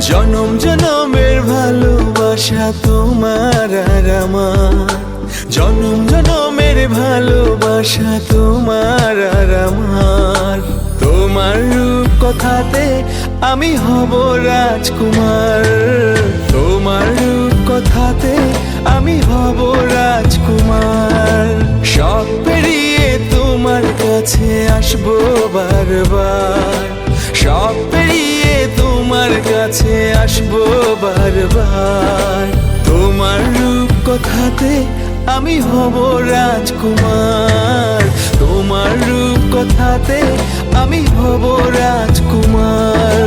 জনম জনমের ভালোবাসা তোমার আর আমার, জনম জনমের ভালোবাসা তোমার আর আমার। তোমার রূপ কথাতে আমি হব রাজকুমার, তোমার রূপ কথাতে আমি হব রাজকুমার। সব পেরিয়ে তোমার কাছে আসবো বারবার, সব পেরিয়ে তোমার কাছে আসবো বারবার। তোমার রূপ কথাতে আমি হব রাজকুমার, তোমার রূপ কথাতে আমি হব রাজকুমার।